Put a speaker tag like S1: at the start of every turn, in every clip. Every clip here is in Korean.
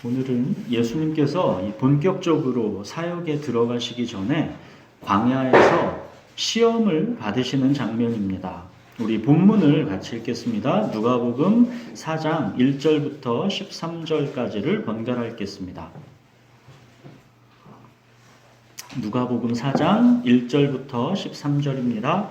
S1: 오늘은 예수님께서 본격적으로 사역에 들어가시기 전에 광야에서 시험을 받으시는 장면입니다. 우리 본문을 같이 읽겠습니다. 누가복음 4장 1절부터 13절까지를 번갈아 읽겠습니다. 누가복음 4장 1절부터 13절입니다.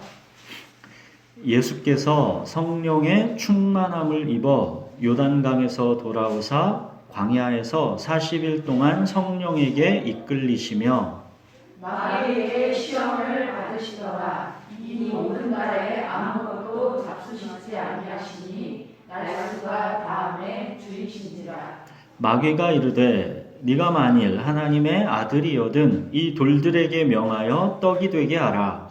S1: 예수께서 성령의 충만함을 입어 요단강에서 돌아오사 광야에서 40일 동안 성령에게 이끌리시며
S2: 마귀에게 시험을 받으시더라. 이 모든 날에 아무것도 잡수시지 아니하시니 날수가 다음에 줄이신지라.
S1: 마귀가 이르되 네가 만일 하나님의 아들이거든 이 돌들에게 명하여 떡이 되게 하라.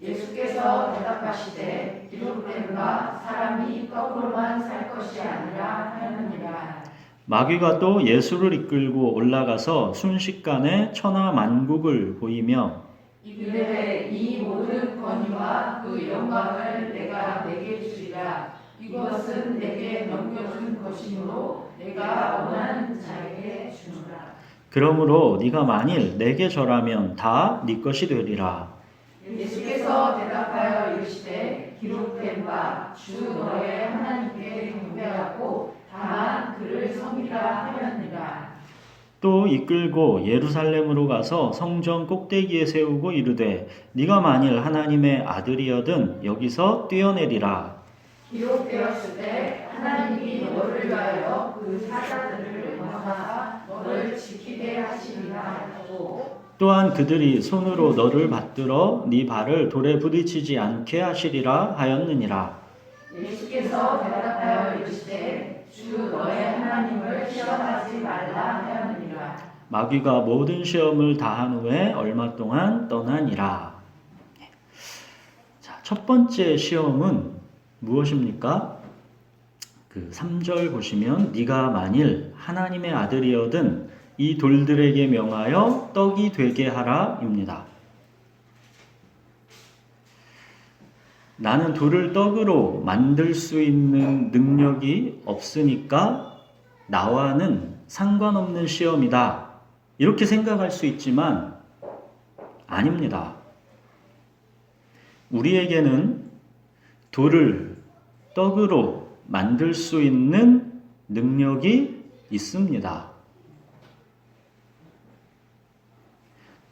S2: 예수께서 대답하시되 기록된 바 사람이 떡으로만 살 것이 아니라 하느니라.
S1: 마귀가 또 예수를 이끌고 올라가서 순식간에 천하 만국을 보이며
S2: 이르되 이 모든 권위와 그 영광을 내가 내게 주리라. 이것은 내게 넘겨준 것이므로 내가 원하는 자에게 주노라.
S1: 그러므로 네가 만일 내게 절하면 다 네 것이 되리라.
S2: 예수께서 대답하여 이르시되 기록된 바 주 너의 하나님께 경배하고 다만 그를 섬기라 하였느니라.
S1: 또 이끌고 예루살렘으로 가서 성전 꼭대기에 세우고 이르되 네가 만일 하나님의 아들이거든 여기서 뛰어내리라.
S2: 기록되었으되 하나님이 너를 위하여 그 사자들을 명하사 너를 지키게 하시리라 하고
S1: 또한 그들이 손으로 너를 받들어 네 발을 돌에 부딪히지 않게 하시리라 하였느니라.
S2: 예수께서 대답하여 이르시되 주 너의 하나님을 시험하지 말라 하였느니라.
S1: 마귀가 모든 시험을 다한 후에 얼마 동안 떠나니라. 자, 첫 번째 시험은 무엇입니까? 그 3절 보시면 네가 만일 하나님의 아들이거든 이 돌들에게 명하여 떡이 되게 하라입니다. 나는 돌을 떡으로 만들 수 있는 능력이 없으니까 나와는 상관없는 시험이다. 이렇게 생각할 수 있지만 아닙니다. 우리에게는 돌을 떡으로 만들 수 있는 능력이 있습니다.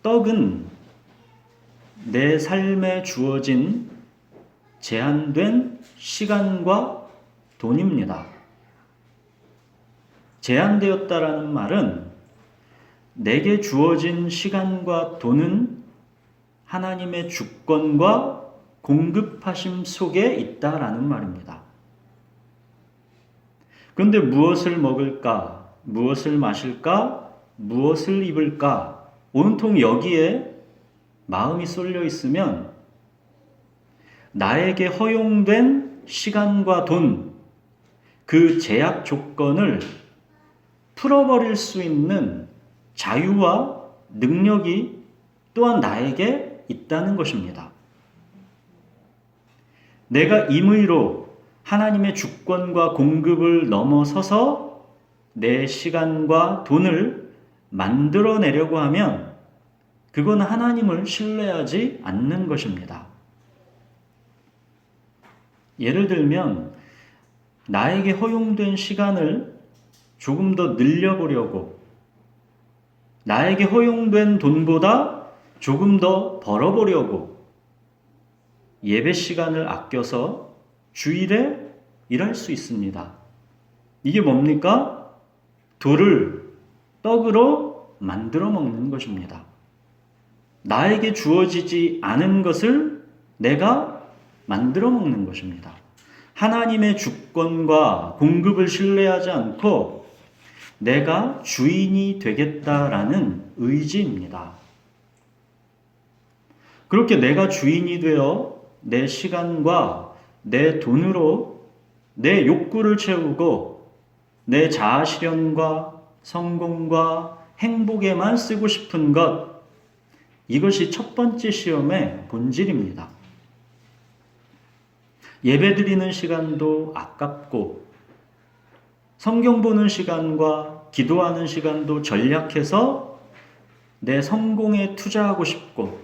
S1: 떡은 내 삶에 주어진 제한된 시간과 돈입니다. 제한되었다라는 말은 내게 주어진 시간과 돈은 하나님의 주권과 공급하심 속에 있다라는 말입니다. 그런데 무엇을 먹을까, 무엇을 마실까, 무엇을 입을까, 온통 여기에 마음이 쏠려 있으면 나에게 허용된 시간과 돈, 그 제약 조건을 풀어버릴 수 있는 자유와 능력이 또한 나에게 있다는 것입니다. 내가 임의로 하나님의 주권과 공급을 넘어서서 내 시간과 돈을 만들어내려고 하면 그건 하나님을 신뢰하지 않는 것입니다. 예를 들면 나에게 허용된 시간을 조금 더 늘려보려고 나에게 허용된 돈보다 조금 더 벌어보려고 예배 시간을 아껴서 주일에 일할 수 있습니다. 이게 뭡니까? 돌을 떡으로 만들어 먹는 것입니다. 나에게 주어지지 않은 것을 내가 만들어 먹는 것입니다. 하나님의 주권과 공급을 신뢰하지 않고 내가 주인이 되겠다라는 의지입니다. 그렇게 내가 주인이 되어 내 시간과 내 돈으로 내 욕구를 채우고 내 자아 실현과 성공과 행복에만 쓰고 싶은 것, 이것이 첫 번째 시험의 본질입니다. 예배 드리는 시간도 아깝고 성경 보는 시간과 기도하는 시간도 전략해서 내 성공에 투자하고 싶고,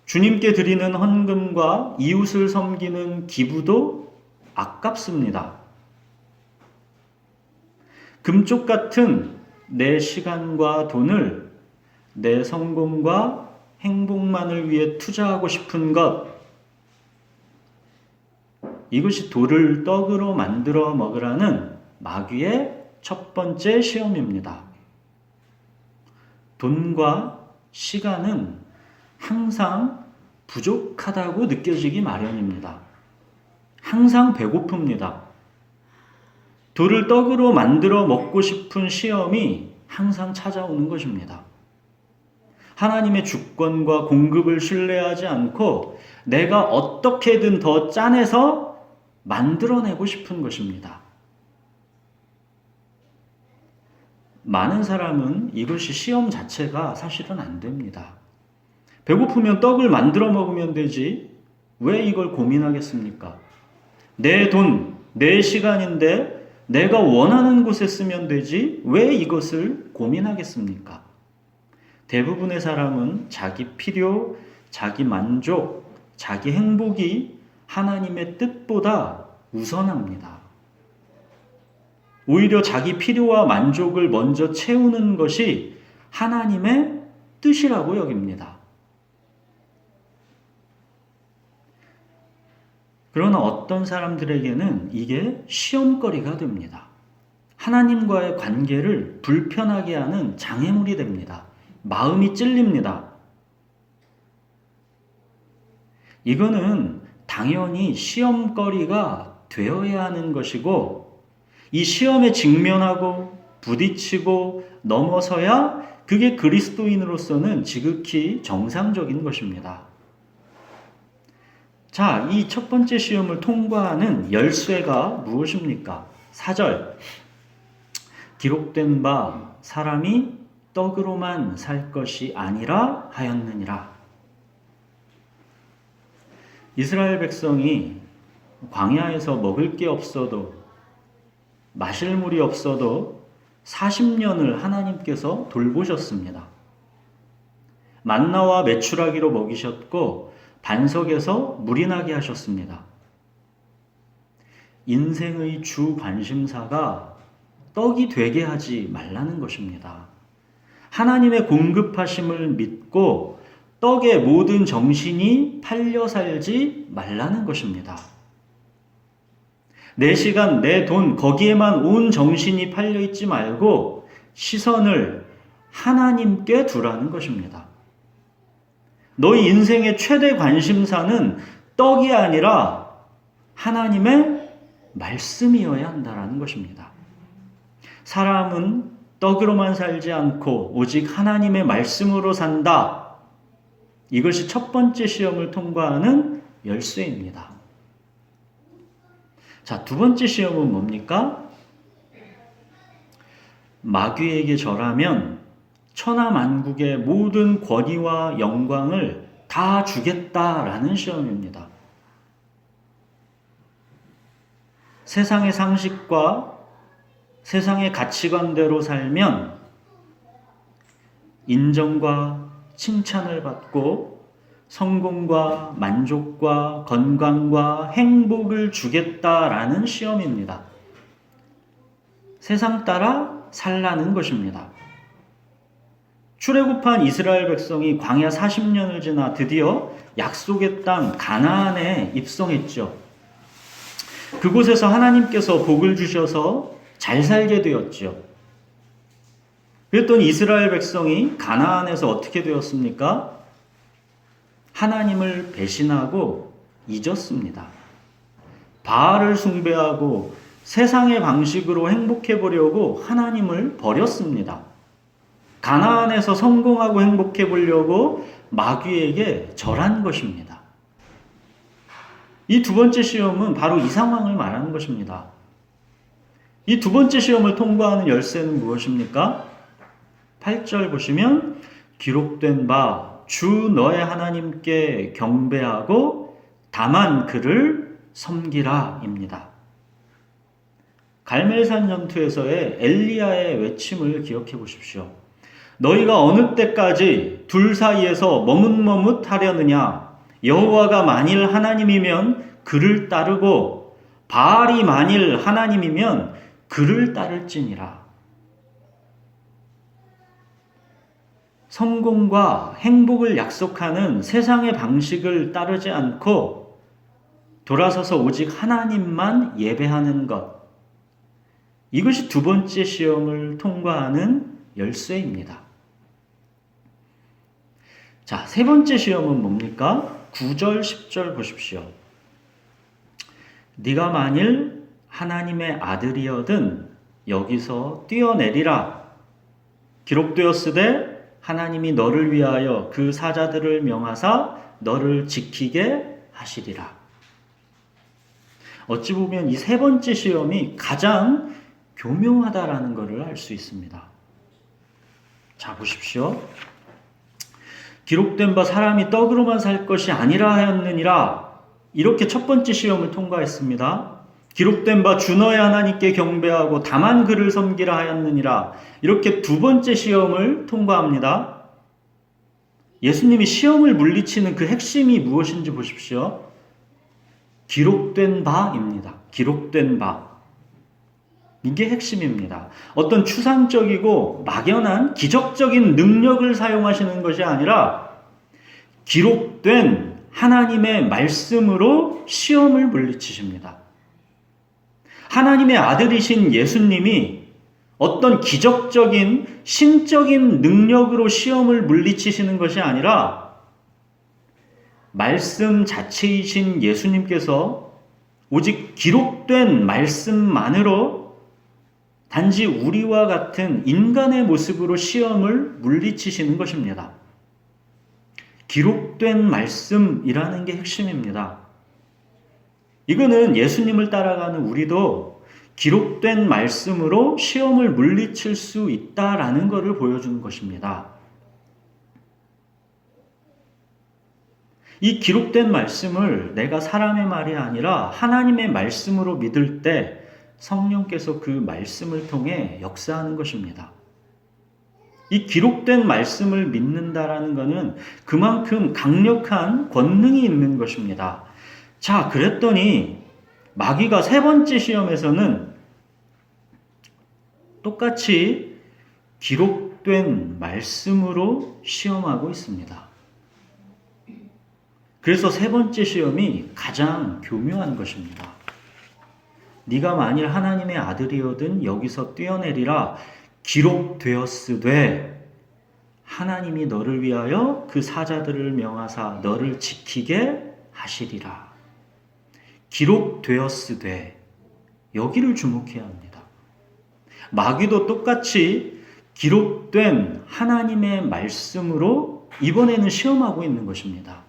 S1: 주님께 드리는 헌금과 이웃을 섬기는 기부도 아깝습니다. 금쪽 같은 내 시간과 돈을 내 성공과 행복만을 위해 투자하고 싶은 것, 이것이 돌을 떡으로 만들어 먹으라는 마귀의 첫 번째 시험입니다. 돈과 시간은 항상 부족하다고 느껴지기 마련입니다. 항상 배고픕니다. 돌을 떡으로 만들어 먹고 싶은 시험이 항상 찾아오는 것입니다. 하나님의 주권과 공급을 신뢰하지 않고 내가 어떻게든 더 짜내서 만들어내고 싶은 것입니다. 많은 사람은 이것이 시험 자체가 사실은 안 됩니다. 배고프면 떡을 만들어 먹으면 되지 왜 이걸 고민하겠습니까? 내 돈, 내 시간인데 내가 원하는 곳에 쓰면 되지 왜 이것을 고민하겠습니까? 대부분의 사람은 자기 필요, 자기 만족, 자기 행복이 하나님의 뜻보다 우선합니다. 오히려 자기 필요와 만족을 먼저 채우는 것이 하나님의 뜻이라고 여깁니다. 그러나 어떤 사람들에게는 이게 시험거리가 됩니다. 하나님과의 관계를 불편하게 하는 장애물이 됩니다. 마음이 찔립니다. 이거는 당연히 시험거리가 되어야 하는 것이고, 이 시험에 직면하고 부딪히고 넘어서야 그게 그리스도인으로서는 지극히 정상적인 것입니다. 자, 이 첫 번째 시험을 통과하는 열쇠가 무엇입니까? 4절. 기록된 바 사람이 떡으로만 살 것이 아니라 하였느니라. 이스라엘 백성이 광야에서 먹을 게 없어도, 마실 물이 없어도 40년을 하나님께서 돌보셨습니다. 만나와 메추라기로 먹이셨고 반석에서 물이 나게 하셨습니다. 인생의 주 관심사가 떡이 되게 하지 말라는 것입니다. 하나님의 공급하심을 믿고 떡에 모든 정신이 팔려 살지 말라는 것입니다. 내 시간, 내 돈, 거기에만 온 정신이 팔려 있지 말고 시선을 하나님께 두라는 것입니다. 너희 인생의 최대 관심사는 떡이 아니라 하나님의 말씀이어야 한다는 것입니다. 사람은 떡으로만 살지 않고 오직 하나님의 말씀으로 산다. 이것이 첫 번째 시험을 통과하는 열쇠입니다. 자, 두 번째 시험은 뭡니까? 마귀에게 절하면 천하만국의 모든 권위와 영광을 다 주겠다라는 시험입니다. 세상의 상식과 세상의 가치관대로 살면 인정과 칭찬을 받고 성공과 만족과 건강과 행복을 주겠다라는 시험입니다. 세상 따라 살라는 것입니다. 출애굽한 이스라엘 백성이 광야 40년을 지나 드디어 약속의 땅 가나안에 입성했죠. 그곳에서 하나님께서 복을 주셔서 잘 살게 되었죠. 그랬더니 이스라엘 백성이 가나안에서 어떻게 되었습니까? 하나님을 배신하고 잊었습니다. 바알을 숭배하고 세상의 방식으로 행복해 보려고 하나님을 버렸습니다. 가나안에서 성공하고 행복해 보려고 마귀에게 절한 것입니다. 이 두 번째 시험은 바로 이 상황을 말하는 것입니다. 이 두 번째 시험을 통과하는 열쇠는 무엇입니까? 8절 보시면 기록된 바 주 너의 하나님께 경배하고 다만 그를 섬기라 입니다. 갈멜산 전투에서의 엘리야의 외침을 기억해 보십시오. 너희가 어느 때까지 둘 사이에서 머뭇머뭇하려느냐? 여호와가 만일 하나님이면 그를 따르고 바알이 만일 하나님이면 그를 따를지니라. 성공과 행복을 약속하는 세상의 방식을 따르지 않고 돌아서서 오직 하나님만 예배하는 것. 이것이 두 번째 시험을 통과하는 열쇠입니다. 자, 세 번째 시험은 뭡니까? 9절, 10절 보십시오. 네가 만일 하나님의 아들이여든 여기서 뛰어내리라. 기록되었으되 하나님이 너를 위하여 그 사자들을 명하사 너를 지키게 하시리라. 어찌 보면 이 세 번째 시험이 가장 교묘하다라는 것을 알 수 있습니다. 자, 보십시오. 기록된 바 사람이 떡으로만 살 것이 아니라 하였느니라. 이렇게 첫 번째 시험을 통과했습니다. 기록된 바 주 너의 하나님께 경배하고 다만 그를 섬기라 하였느니라. 이렇게 두 번째 시험을 통과합니다. 예수님이 시험을 물리치는 그 핵심이 무엇인지 보십시오. 기록된 바입니다. 기록된 바. 이게 핵심입니다. 어떤 추상적이고 막연한 기적적인 능력을 사용하시는 것이 아니라 기록된 하나님의 말씀으로 시험을 물리치십니다. 하나님의 아들이신 예수님이 어떤 기적적인 신적인 능력으로 시험을 물리치시는 것이 아니라 말씀 자체이신 예수님께서 오직 기록된 말씀만으로 단지 우리와 같은 인간의 모습으로 시험을 물리치시는 것입니다. 기록된 말씀이라는 게 핵심입니다. 이거는 예수님을 따라가는 우리도 기록된 말씀으로 시험을 물리칠 수 있다라는 것을 보여주는 것입니다. 이 기록된 말씀을 내가 사람의 말이 아니라 하나님의 말씀으로 믿을 때 성령께서 그 말씀을 통해 역사하는 것입니다. 이 기록된 말씀을 믿는다라는 것은 그만큼 강력한 권능이 있는 것입니다. 자, 그랬더니 마귀가 세 번째 시험에서는 똑같이 기록된 말씀으로 시험하고 있습니다. 그래서 세 번째 시험이 가장 교묘한 것입니다. 네가 만일 하나님의 아들이거든 여기서 뛰어내리라. 기록되었으되 하나님이 너를 위하여 그 사자들을 명하사 너를 지키게 하시리라. 기록되었으되 여기를 주목해야 합니다. 마귀도 똑같이 기록된 하나님의 말씀으로 이번에는 시험하고 있는 것입니다.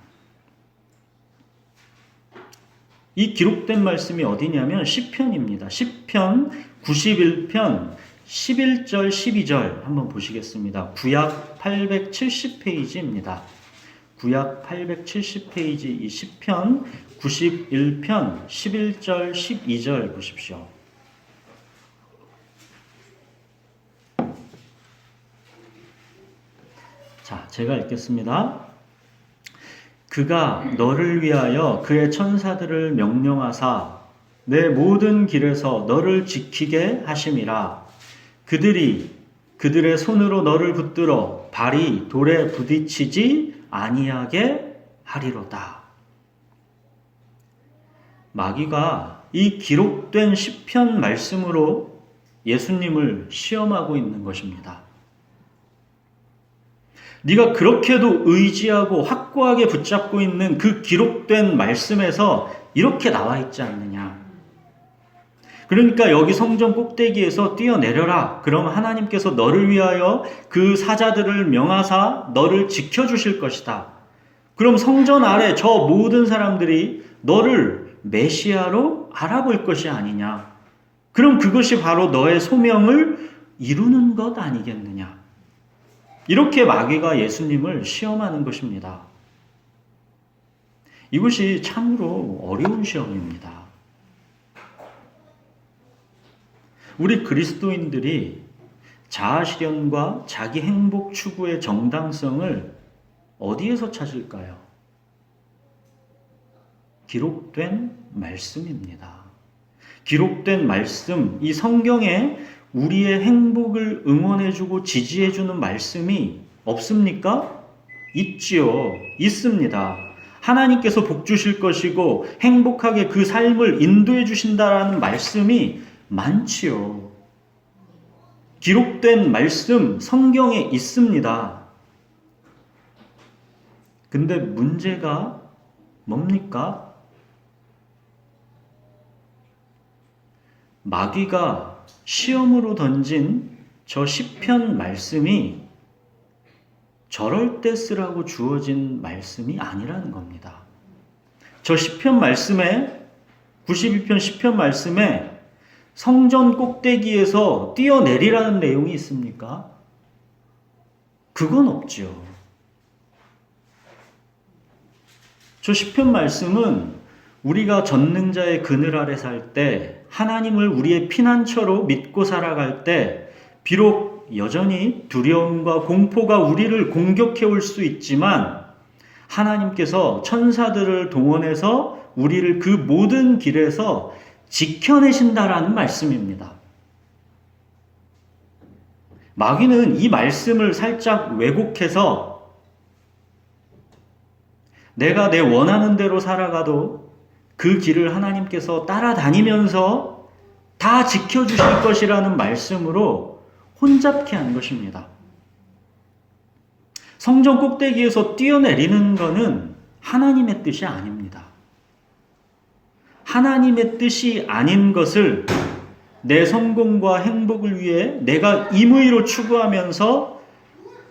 S1: 이 기록된 말씀이 어디냐면 시편입니다. 시편 91편 11절 12절 한번 보시겠습니다. 구약 870페이지입니다. 구약 870페이지 이 시편 91편 11절 12절 보십시오. 자, 제가 읽겠습니다. 그가 너를 위하여 그의 천사들을 명령하사 내 모든 길에서 너를 지키게 하심이라. 그들이 그들의 손으로 너를 붙들어 발이 돌에 부딪히지 아니하게 하리로다. 마귀가 이 기록된 시편 말씀으로 예수님을 시험하고 있는 것입니다. 네가 그렇게도 의지하고 확고하게 붙잡고 있는 그 기록된 말씀에서 이렇게 나와 있지 않느냐. 그러니까 여기 성전 꼭대기에서 뛰어내려라. 그럼 하나님께서 너를 위하여 그 사자들을 명하사 너를 지켜주실 것이다. 그럼 성전 아래 저 모든 사람들이 너를 메시아로 알아볼 것이 아니냐. 그럼 그것이 바로 너의 소명을 이루는 것 아니겠느냐. 이렇게 마귀가 예수님을 시험하는 것입니다. 이것이 참으로 어려운 시험입니다. 우리 그리스도인들이 자아실현과 자기 행복 추구의 정당성을 어디에서 찾을까요? 기록된 말씀입니다. 기록된 말씀, 이 성경에 우리의 행복을 응원해주고 지지해주는 말씀이 없습니까? 있지요. 있습니다. 하나님께서 복 주실 것이고 행복하게 그 삶을 인도해 주신다라는 말씀이 많지요. 기록된 말씀 성경에 있습니다. 근데 문제가 뭡니까? 마귀가 시험으로 던진 저 시편 말씀이 저럴 때 쓰라고 주어진 말씀이 아니라는 겁니다. 저 시편 말씀에 92편 시편 말씀에 성전 꼭대기에서 뛰어내리라는 내용이 있습니까? 그건 없죠. 저 시편 말씀은 우리가 전능자의 그늘 아래 살 때, 하나님을 우리의 피난처로 믿고 살아갈 때 비록 여전히 두려움과 공포가 우리를 공격해 올 수 있지만 하나님께서 천사들을 동원해서 우리를 그 모든 길에서 지켜내신다라는 말씀입니다. 마귀는 이 말씀을 살짝 왜곡해서 내가 내 원하는 대로 살아가도 그 길을 하나님께서 따라다니면서 다 지켜주실 것이라는 말씀으로 혼잡케 한 것입니다. 성전 꼭대기에서 뛰어내리는 것은 하나님의 뜻이 아닙니다. 하나님의 뜻이 아닌 것을 내 성공과 행복을 위해 내가 임의로 추구하면서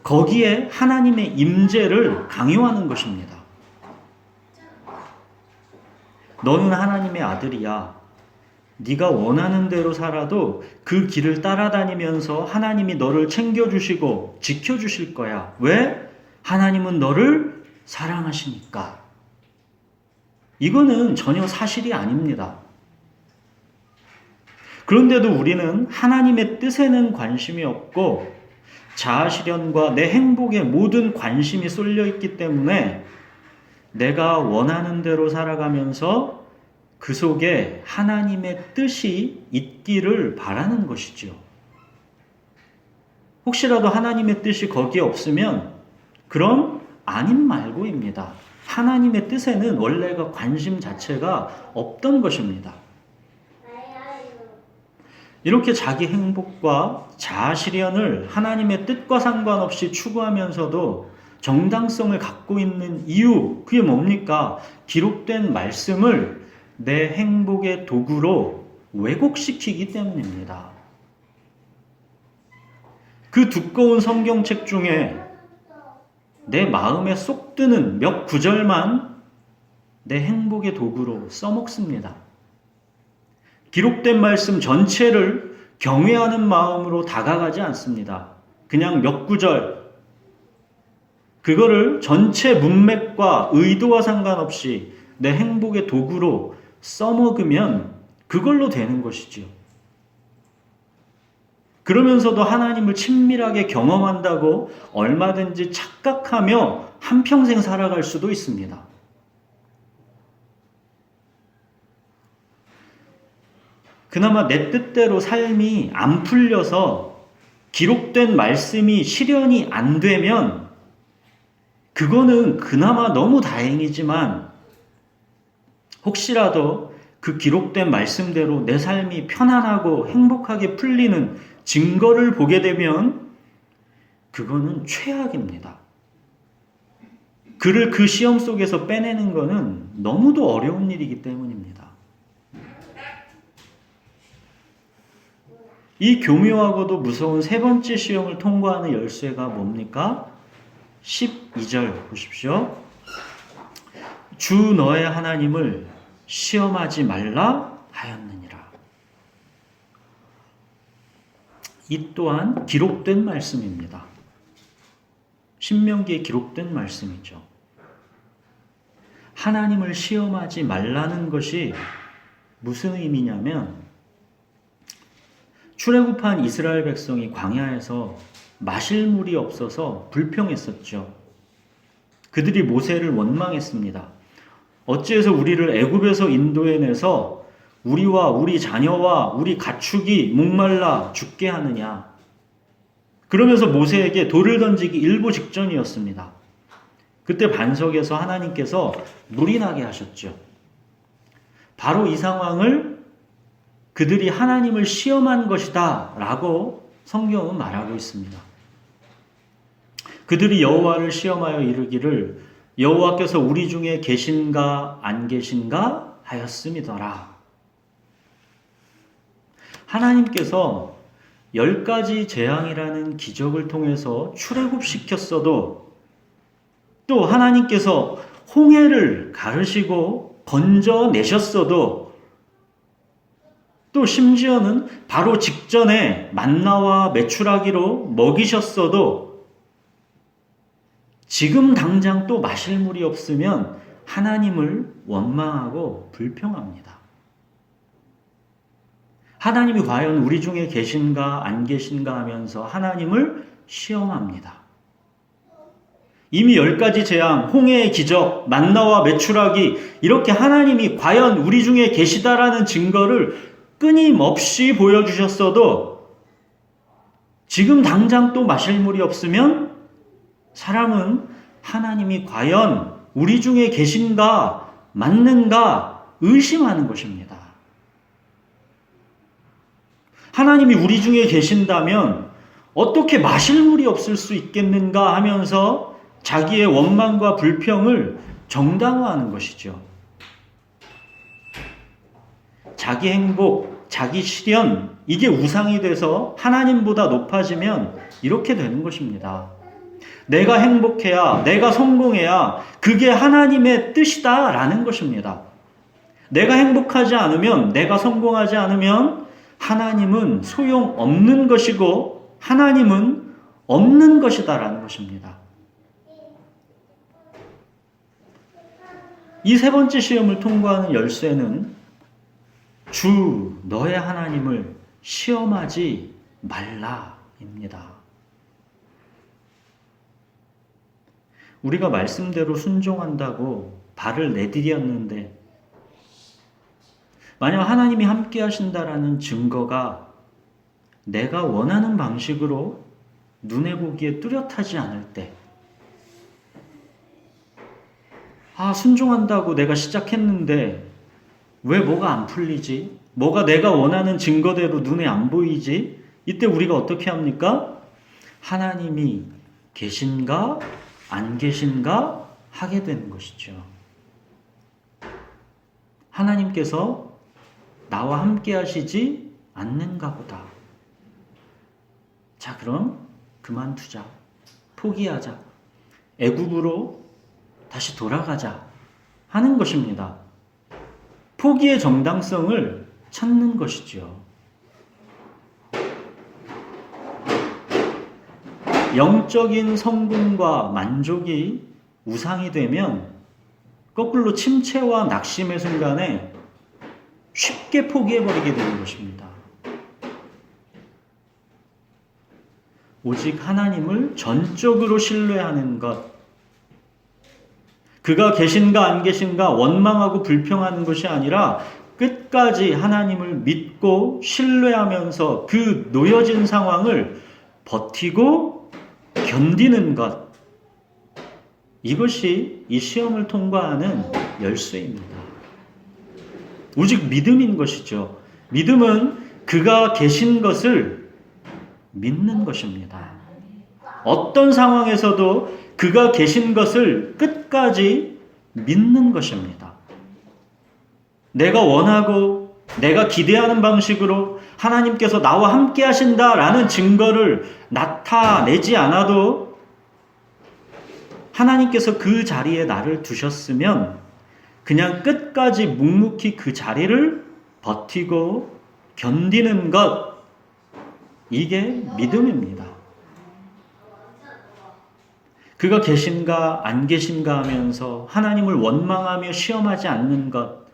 S1: 거기에 하나님의 임재를 강요하는 것입니다. 너는 하나님의 아들이야. 네가 원하는 대로 살아도 그 길을 따라다니면서 하나님이 너를 챙겨주시고 지켜주실 거야. 왜? 하나님은 너를 사랑하시니까. 이거는 전혀 사실이 아닙니다. 그런데도 우리는 하나님의 뜻에는 관심이 없고 자아실현과 내 행복에 모든 관심이 쏠려 있기 때문에 내가 원하는 대로 살아가면서 그 속에 하나님의 뜻이 있기를 바라는 것이죠. 혹시라도 하나님의 뜻이 거기에 없으면 그럼 아님 말고입니다. 하나님의 뜻에는 원래가 관심 자체가 없던 것입니다. 이렇게 자기 행복과 자아실현을 하나님의 뜻과 상관없이 추구하면서도 정당성을 갖고 있는 이유, 그게 뭡니까? 기록된 말씀을 내 행복의 도구로 왜곡시키기 때문입니다. 그 두꺼운 성경책 중에 내 마음에 쏙 드는 몇 구절만 내 행복의 도구로 써먹습니다. 기록된 말씀 전체를 경외하는 마음으로 다가가지 않습니다. 그냥 몇 구절, 그거를 전체 문맥과 의도와 상관없이 내 행복의 도구로 써먹으면 그걸로 되는 것이지요. 그러면서도 하나님을 친밀하게 경험한다고 얼마든지 착각하며 한평생 살아갈 수도 있습니다. 그나마 내 뜻대로 삶이 안 풀려서 기록된 말씀이 실현이 안 되면 그거는 그나마 너무 다행이지만 혹시라도 그 기록된 말씀대로 내 삶이 편안하고 행복하게 풀리는 증거를 보게 되면 그거는 최악입니다. 그를 그 시험 속에서 빼내는 것은 너무도 어려운 일이기 때문입니다. 이 교묘하고도 무서운 세 번째 시험을 통과하는 열쇠가 뭡니까? 12절 보십시오. 주 너의 하나님을 시험하지 말라 하였느니라. 이 또한 기록된 말씀입니다. 신명기에 기록된 말씀이죠. 하나님을 시험하지 말라는 것이 무슨 의미냐면 출애굽한 이스라엘 백성이 광야에서 마실 물이 없어서 불평했었죠. 그들이 모세를 원망했습니다. 어찌해서 우리를 애굽에서 인도해내서 우리와 우리 자녀와 우리 가축이 목말라 죽게 하느냐. 그러면서 모세에게 돌을 던지기 일보 직전이었습니다. 그때 반석에서 하나님께서 물이 나게 하셨죠. 바로 이 상황을 그들이 하나님을 시험한 것이다 라고 성경은 말하고 있습니다. 그들이 여호와를 시험하여 이르기를 여호와께서 우리 중에 계신가 안 계신가 하였음이더라. 하나님께서 10가지 재앙이라는 기적을 통해서 출애굽시켰어도 또 하나님께서 홍해를 가르시고 건져내셨어도 또 심지어는 바로 직전에 만나와 메추라기로 먹이셨어도 지금 당장 또 마실 물이 없으면 하나님을 원망하고 불평합니다. 하나님이 과연 우리 중에 계신가 안 계신가 하면서 하나님을 시험합니다. 이미 10가지 재앙, 홍해의 기적, 만나와 메추라기 이렇게 하나님이 과연 우리 중에 계시다라는 증거를 끊임없이 보여주셨어도 지금 당장 또 마실 물이 없으면 사람은 하나님이 과연 우리 중에 계신가 맞는가 의심하는 것입니다. 하나님이 우리 중에 계신다면 어떻게 마실 물이 없을 수 있겠는가 하면서 자기의 원망과 불평을 정당화하는 것이죠. 자기 행복, 자기 실현, 이게 우상이 돼서 하나님보다 높아지면 이렇게 되는 것입니다. 내가 행복해야, 내가 성공해야 그게 하나님의 뜻이다라는 것입니다. 내가 행복하지 않으면, 내가 성공하지 않으면 하나님은 소용없는 것이고 하나님은 없는 것이다라는 것입니다. 이 세 번째 시험을 통과하는 열쇠는 주 너의 하나님을 시험하지 말라입니다. 우리가 말씀대로 순종한다고 발을 내디뎠는데 만약 하나님이 함께 하신다라는 증거가 내가 원하는 방식으로 눈에 보기에 뚜렷하지 않을 때 순종한다고 내가 시작했는데 왜 뭐가 안 풀리지? 뭐가 내가 원하는 증거대로 눈에 안 보이지? 이때 우리가 어떻게 합니까? 하나님이 계신가 안 계신가 하게 되는 것이죠. 하나님께서 나와 함께 하시지 않는가 보다. 자, 그럼 그만두자. 포기하자. 애굽으로 다시 돌아가자 하는 것입니다. 포기의 정당성을 찾는 것이죠. 영적인 성공과 만족이 우상이 되면 거꾸로 침체와 낙심의 순간에 쉽게 포기해버리게 되는 것입니다. 오직 하나님을 전적으로 신뢰하는 것, 그가 계신가 안 계신가 원망하고 불평하는 것이 아니라 끝까지 하나님을 믿고 신뢰하면서 그 놓여진 상황을 버티고 견디는 것, 이것이 이 시험을 통과하는 열쇠입니다. 오직 믿음인 것이죠. 믿음은 그가 계신 것을 믿는 것입니다. 어떤 상황에서도 그가 계신 것을 끝까지 믿는 것입니다. 내가 원하고 내가 기대하는 방식으로 하나님께서 나와 함께 하신다라는 증거를 나타내지 않아도 하나님께서 그 자리에 나를 두셨으면 그냥 끝까지 묵묵히 그 자리를 버티고 견디는 것, 이게 믿음입니다. 그가 계신가 안 계신가 하면서 하나님을 원망하며 시험하지 않는 것,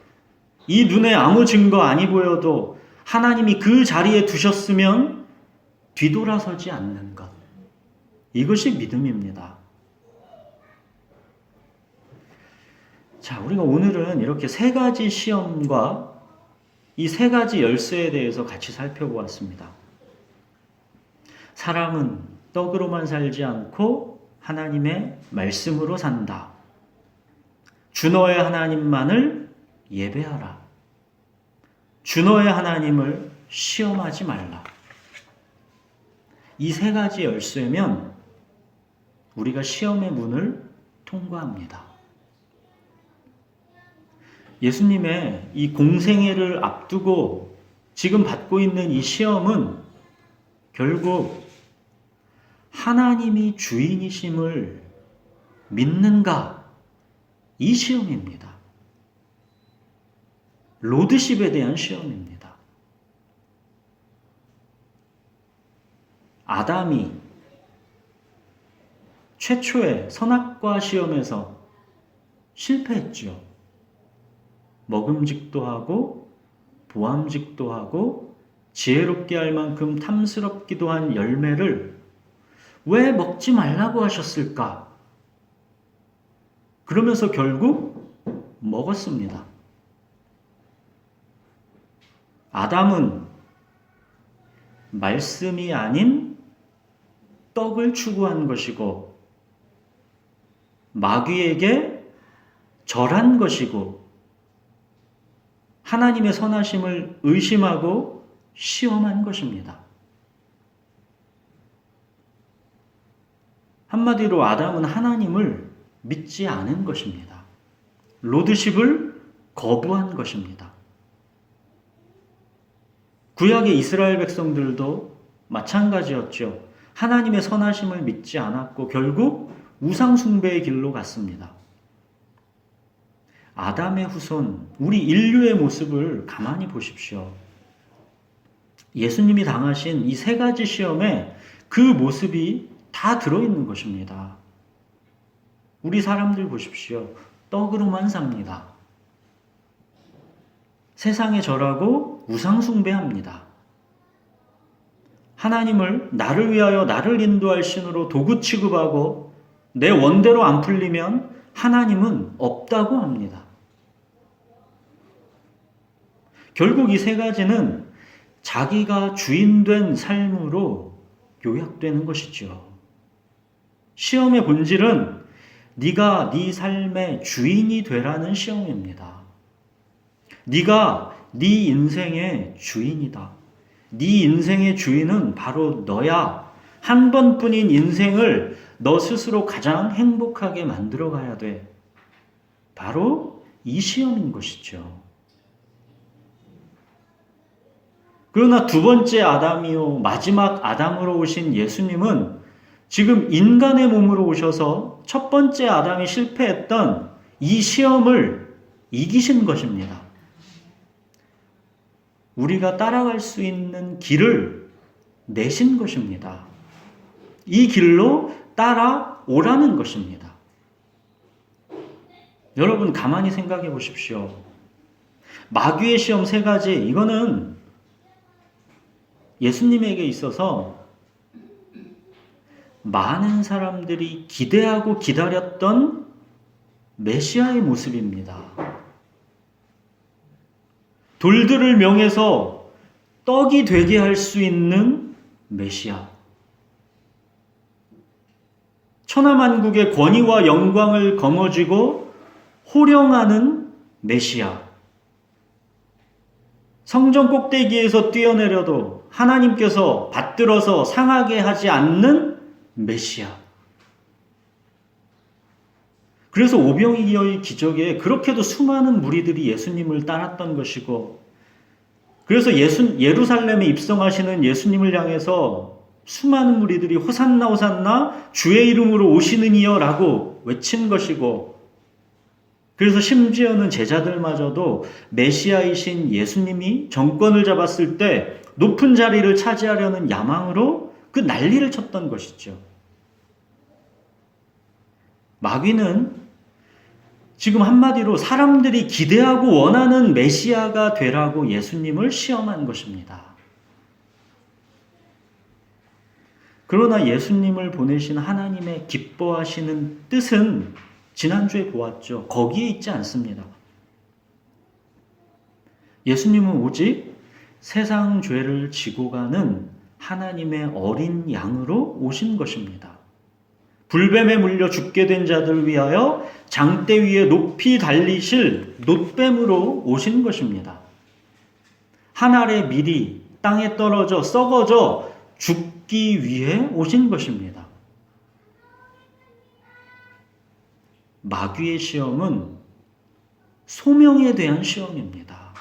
S1: 이 눈에 아무 증거 아니 보여도 하나님이 그 자리에 두셨으면 뒤돌아서지 않는 것. 이것이 믿음입니다. 자, 우리가 오늘은 이렇게 세 가지 시험과 이 세 가지 열쇠에 대해서 같이 살펴보았습니다. 사람은 떡으로만 살지 않고 하나님의 말씀으로 산다. 주 너의 하나님만을 예배하라. 주 너의 하나님을 시험하지 말라. 이 세 가지 열쇠면 우리가 시험의 문을 통과합니다. 예수님의 이 공생애를 앞두고 지금 받고 있는 이 시험은 결국 하나님이 주인이심을 믿는가? 이 시험입니다. 로드십에 대한 시험입니다. 아담이 최초의 선악과 시험에서 실패했죠. 먹음직도 하고 보암직도 하고 지혜롭게 할 만큼 탐스럽기도 한 열매를 왜 먹지 말라고 하셨을까? 그러면서 결국 먹었습니다. 아담은 말씀이 아닌 떡을 추구한 것이고 마귀에게 절한 것이고 하나님의 선하심을 의심하고 시험한 것입니다. 한마디로 아담은 하나님을 믿지 않은 것입니다. 로드십을 거부한 것입니다. 구약의 이스라엘 백성들도 마찬가지였죠. 하나님의 선하심을 믿지 않았고 결국 우상 숭배의 길로 갔습니다. 아담의 후손, 우리 인류의 모습을 가만히 보십시오. 예수님이 당하신 이 세 가지 시험에 그 모습이 다 들어있는 것입니다. 우리 사람들 보십시오. 떡으로만 삽니다. 세상에 절하고 우상 숭배합니다. 하나님을 나를 위하여 나를 인도할 신으로 도구 취급하고 내 원대로 안 풀리면 하나님은 없다고 합니다. 결국 이 세 가지는 자기가 주인된 삶으로 요약되는 것이죠. 시험의 본질은 네가 네 삶의 주인이 되라는 시험입니다. 네가 네 인생의 주인이다. 네 인생의 주인은 바로 너야. 한 번뿐인 인생을 너 스스로 가장 행복하게 만들어 가야 돼. 바로 이 시험인 것이죠. 그러나 두 번째 아담이요 마지막 아담으로 오신 예수님은 지금 인간의 몸으로 오셔서 첫 번째 아담이 실패했던 이 시험을 이기신 것입니다. 우리가 따라갈 수 있는 길을 내신 것입니다. 이 길로 따라오라는 것입니다. 여러분 가만히 생각해 보십시오. 마귀의 시험 세 가지, 이거는 예수님에게 있어서 많은 사람들이 기대하고 기다렸던 메시아의 모습입니다. 돌들을 명해서 떡이 되게 할 수 있는 메시아. 천하만국의 권위와 영광을 거머쥐고 호령하는 메시아. 성전 꼭대기에서 뛰어내려도 하나님께서 받들어서 상하게 하지 않는 메시아. 그래서 오병이어의 기적에 그렇게도 수많은 무리들이 예수님을 따랐던 것이고, 그래서 예루살렘에 입성하시는 예수님을 향해서 수많은 무리들이 호산나 호산나 주의 이름으로 오시는 이여 라고 외친 것이고, 그래서 심지어는 제자들마저도 메시아이신 예수님이 정권을 잡았을 때 높은 자리를 차지하려는 야망으로 그 난리를 쳤던 것이죠. 마귀는 지금 한마디로 사람들이 기대하고 원하는 메시아가 되라고 예수님을 시험한 것입니다. 그러나 예수님을 보내신 하나님의 기뻐하시는 뜻은 지난주에 보았죠. 거기에 있지 않습니다. 예수님은 오직 세상 죄를 지고 가는 하나님의 어린 양으로 오신 것입니다. 불뱀에 물려 죽게 된 자들을 위하여 장대 위에 높이 달리실 놋뱀으로 오신 것입니다. 한 알의 밀이 땅에 떨어져 썩어져 죽기 위해 오신 것입니다. 마귀의 시험은 소명에 대한 시험입니다.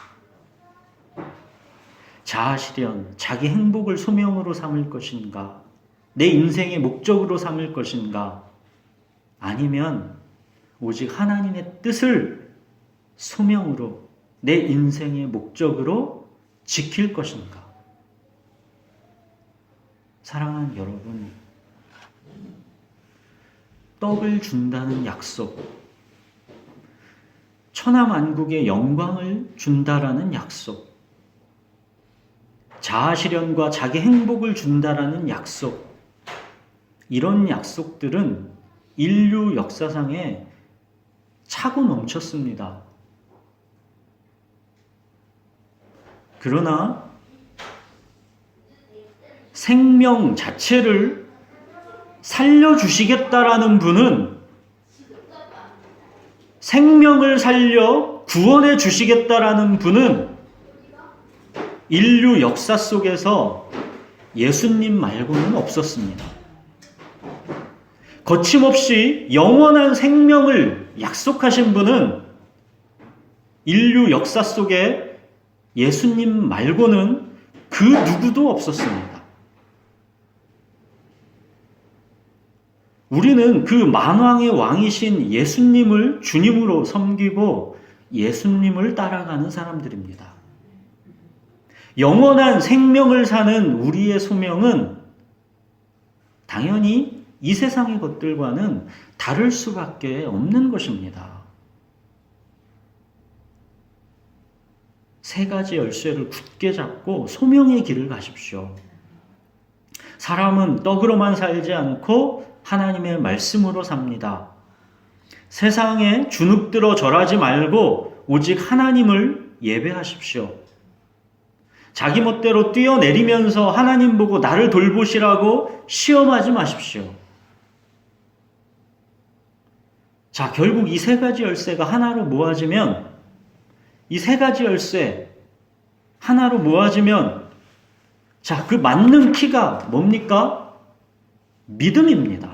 S1: 자아실현, 자기 행복을 소명으로 삼을 것인가? 내 인생의 목적으로 삼을 것인가? 아니면 오직 하나님의 뜻을 소명으로 내 인생의 목적으로 지킬 것인가? 사랑하는 여러분, 떡을 준다는 약속, 천하만국의 영광을 준다라는 약속, 자아실현과 자기 행복을 준다라는 약속, 이런 약속들은 인류 역사상에 차고 넘쳤습니다. 그러나 생명 자체를 살려주시겠다라는 분은, 생명을 살려 구원해 주시겠다라는 분은 인류 역사 속에서 예수님 말고는 없었습니다. 거침없이 영원한 생명을 약속하신 분은 인류 역사 속에 예수님 말고는 그 누구도 없었습니다. 우리는 그 만왕의 왕이신 예수님을 주님으로 섬기고 예수님을 따라가는 사람들입니다. 영원한 생명을 사는 우리의 소명은 당연히 이 세상의 것들과는 다를 수밖에 없는 것입니다. 세 가지 열쇠를 굳게 잡고 소명의 길을 가십시오. 사람은 떡으로만 살지 않고 하나님의 말씀으로 삽니다. 세상에 주눅들어 절하지 말고 오직 하나님을 예배하십시오. 자기 멋대로 뛰어내리면서 하나님 보고 나를 돌보시라고 시험하지 마십시오. 자, 결국 이 세 가지 열쇠가 하나로 모아지면, 이 세 가지 열쇠 하나로 모아지면, 자, 그 맞는 키가 뭡니까? 믿음입니다.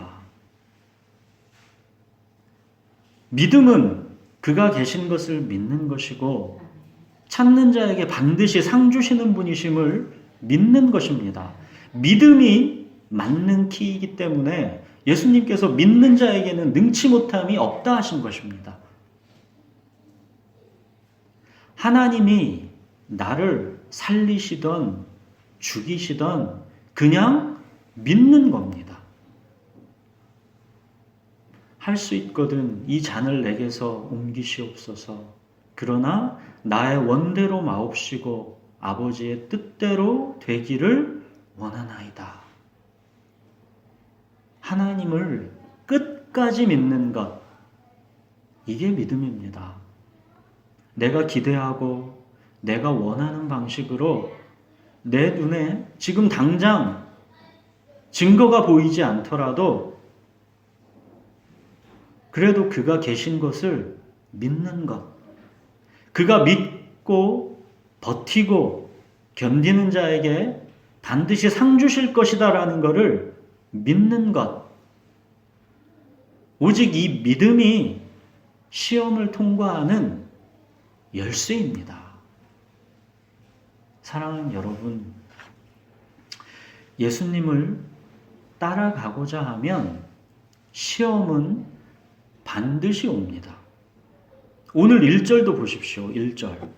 S1: 믿음은 그가 계신 것을 믿는 것이고, 찾는 자에게 반드시 상 주시는 분이심을 믿는 것입니다. 믿음이 맞는 키이기 때문에 예수님께서 믿는 자에게는 능치 못함이 없다 하신 것입니다. 하나님이 나를 살리시던 죽이시던 그냥 믿는 겁니다. 할 수 있거든 이 잔을 내게서 옮기시옵소서. 그러나 나의 원대로 마옵시고 아버지의 뜻대로 되기를 원하나이다. 하나님을 끝까지 믿는 것, 이게 믿음입니다. 내가 기대하고 내가 원하는 방식으로 내 눈에 지금 당장 증거가 보이지 않더라도 그래도 그가 계신 것을 믿는 것, 그가 믿고 버티고 견디는 자에게 반드시 상 주실 것이다라는 것을 믿는 것, 오직 이 믿음이 시험을 통과하는 열쇠입니다. 사랑하는 여러분, 예수님을 따라가고자 하면 시험은 반드시 옵니다. 오늘 1절도 보십시오. 1절.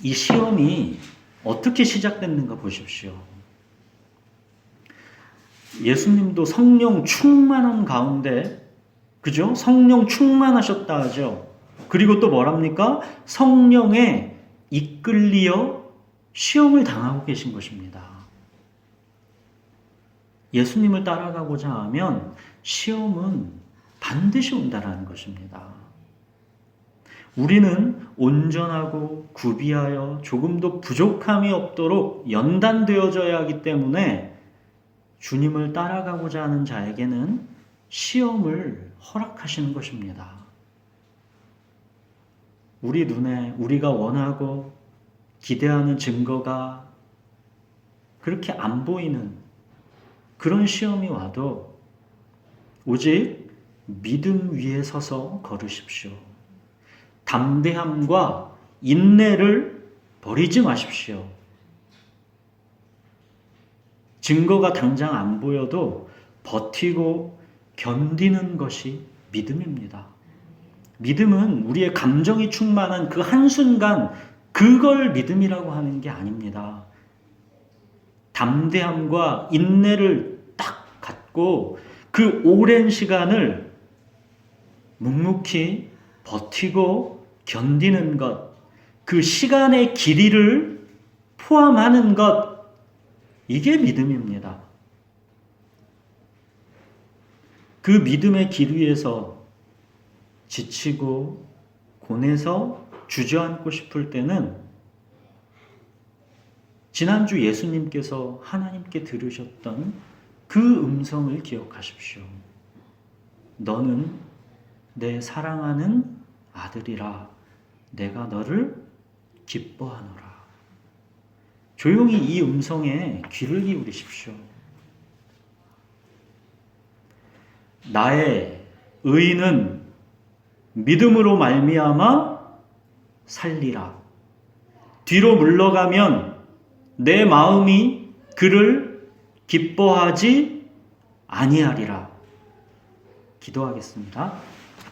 S1: 이 시험이 어떻게 시작됐는가 보십시오. 예수님도 성령 충만한 가운데 그죠? 성령 충만하셨다 하죠. 그리고 또 뭐랍니까? 성령에 이끌리어 시험을 당하고 계신 것입니다. 예수님을 따라가고자 하면 시험은 반드시 온다라는 것입니다. 우리는 온전하고 구비하여 조금도 부족함이 없도록 연단되어져야 하기 때문에 주님을 따라가고자 하는 자에게는 시험을 허락하시는 것입니다. 우리 눈에 우리가 원하고 기대하는 증거가 그렇게 안 보이는 그런 시험이 와도 오직 믿음 위에 서서 걸으십시오. 담대함과 인내를 버리지 마십시오. 증거가 당장 안 보여도 버티고 견디는 것이 믿음입니다. 믿음은 우리의 감정이 충만한 그 한순간 그걸 믿음이라고 하는 게 아닙니다. 담대함과 인내를 딱 갖고 그 오랜 시간을 묵묵히 버티고 견디는 것, 그 시간의 길이를 포함하는 것, 이게 믿음입니다. 그 믿음의 길 위에서 지치고 고뇌서 주저앉고 싶을 때는 지난주 예수님께서 하나님께 들으셨던 그 음성을 기억하십시오. 너는 내 사랑하는 아들이라 내가 너를 기뻐하노라. 조용히 이 음성에 귀를 기울이십시오. 나의 의인은 믿음으로 말미암아 살리라. 뒤로 물러가면 내 마음이 그를 기뻐하지 아니하리라. 기도하겠습니다.